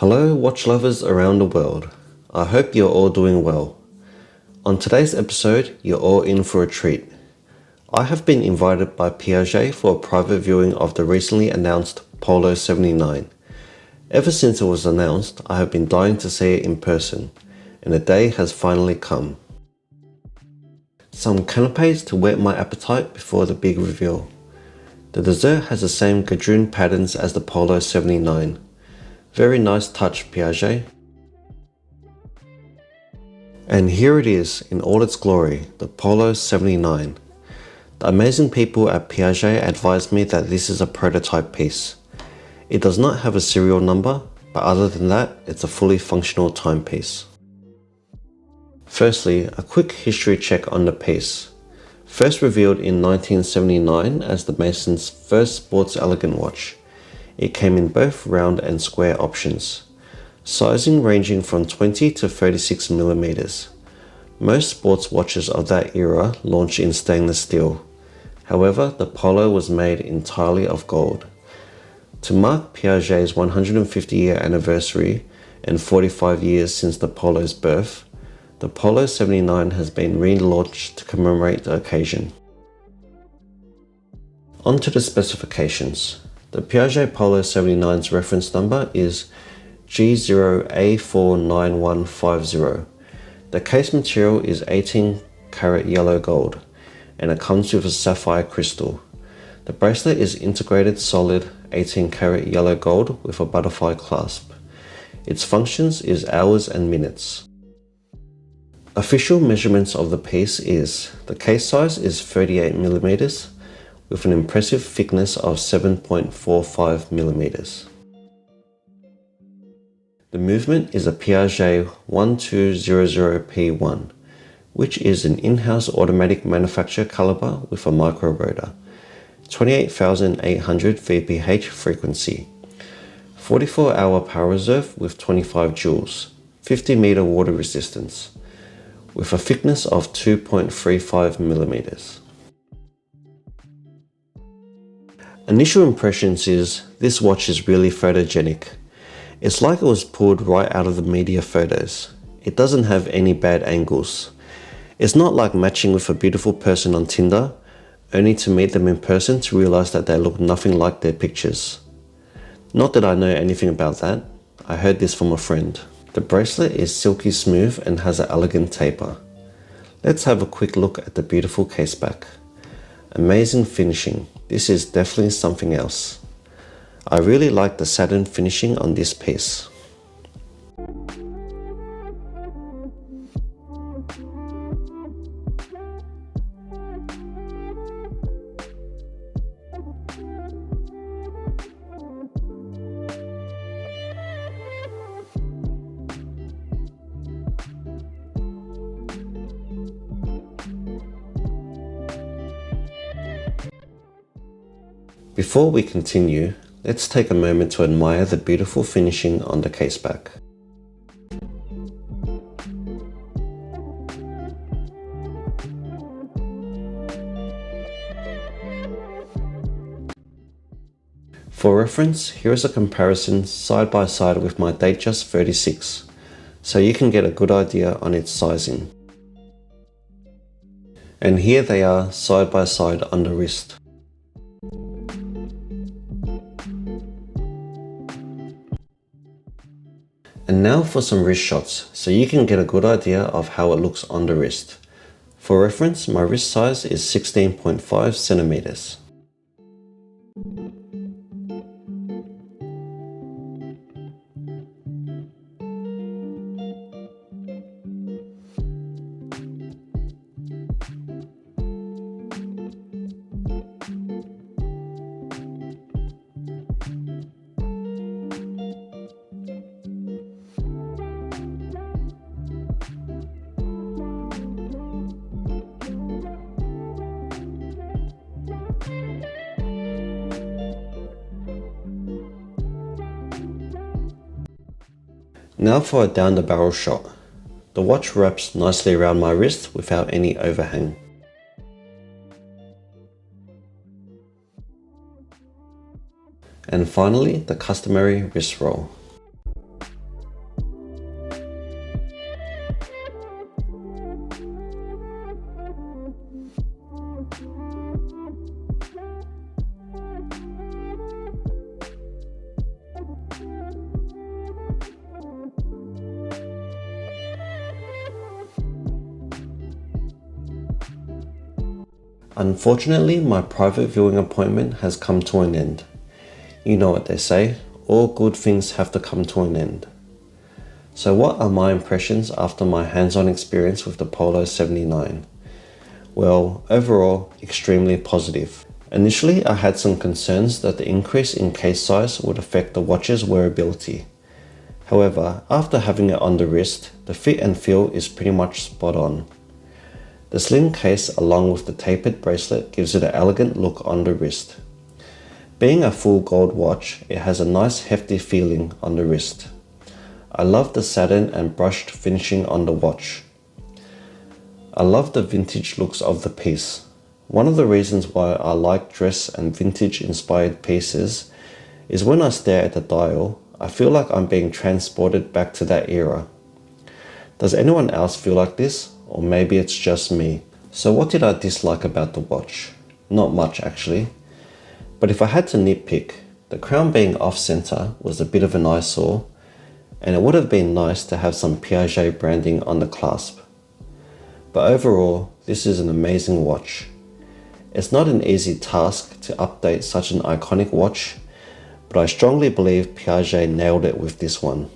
Hello watch lovers around the world. I hope you're all doing well. On today's episode, you're all in for a treat. I have been invited by Piaget for a private viewing of the recently announced Polo 79. Ever since it was announced, I have been dying to see it in person, and the day has finally come. Some canapes to whet my appetite before the big reveal. The dessert has the same gadroon patterns as the Polo 79. Very nice touch, Piaget. And here it is in all its glory, the Polo 79. The amazing people at Piaget advised me that this is a prototype piece. It does not have a serial number, but other than that, it's a fully functional timepiece. Firstly, a quick history check on the piece. First revealed in 1979 as the Mason's first sports elegant watch, it came in both round and square options, sizing ranging from 20 to 36 millimeters. Most sports watches of that era launched in stainless steel. However, the Polo was made entirely of gold. To mark Piaget's 150-year anniversary and 45 years since the Polo's birth, the Polo 79 has been relaunched to commemorate the occasion. On to the specifications. The Piaget Polo 79's reference number is G0A49150. The case material is 18 karat yellow gold, and it comes with a sapphire crystal. The bracelet is integrated solid 18 karat yellow gold with a butterfly clasp. Its functions is hours and minutes. Official measurements of the piece is, the case size is 38 millimeters with an impressive thickness of 7.45 millimeters. The movement is a Piaget 1200P1, which is an in-house automatic manufacture caliber with a micro rotor, 28,800 VPH frequency, 44-hour power reserve with 25 joules, 50 meter water resistance, with a thickness of 2.35 millimeters. Initial impressions is, this watch is really photogenic. It's like it was pulled right out of the media photos. It doesn't have any bad angles. It's not like matching with a beautiful person on Tinder, only to meet them in person to realize that they look nothing like their pictures. Not that I know anything about that. I heard this from a friend. The bracelet is silky smooth and has an elegant taper. Let's have a quick look at the beautiful caseback. Amazing finishing. This is definitely something else. I really like the satin finishing on this piece. Before we continue, let's take a moment to admire the beautiful finishing on the caseback. For reference, here is a comparison side by side with my Datejust 36, so you can get a good idea on its sizing. And here they are side by side on the wrist. And now for some wrist shots, so you can get a good idea of how it looks on the wrist. For reference, my wrist size is 16.5 centimeters. Now for a down the barrel shot. The watch wraps nicely around my wrist without any overhang. And finally, the customary wrist roll. Unfortunately, my private viewing appointment has come to an end. You know what they say, all good things have to come to an end. So what are my impressions after my hands-on experience with the Polo 79? Well, overall, extremely positive. Initially, I had some concerns that the increase in case size would affect the watch's wearability. However, after having it on the wrist, the fit and feel is pretty much spot on. The slim case along with the tapered bracelet gives it an elegant look on the wrist. Being a full gold watch, it has a nice hefty feeling on the wrist. I love the satin and brushed finishing on the watch. I love the vintage looks of the piece. One of the reasons why I like dress and vintage inspired pieces is when I stare at the dial, I feel like I'm being transported back to that era. Does anyone else feel like this? Or maybe it's just me. So what did I dislike about the watch? Not much actually. But if I had to nitpick, the crown being off center was a bit of an eyesore, and it would have been nice to have some Piaget branding on the clasp. But overall, this is an amazing watch. It's not an easy task to update such an iconic watch, but I strongly believe Piaget nailed it with this one.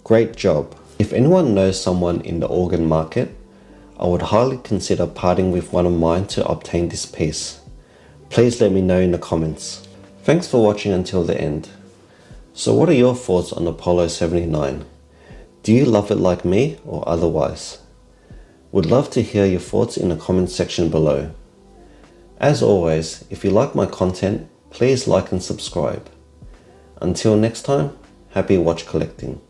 Great job. If anyone knows someone in the organ market, I would highly consider parting with one of mine to obtain this piece. Please let me know in the comments. Thanks for watching until the end. So what are your thoughts on the Polo 79? Do you love it like me or otherwise? Would love to hear your thoughts in the comment section below. As always, if you like my content, please like and subscribe. Until next time, happy watch collecting.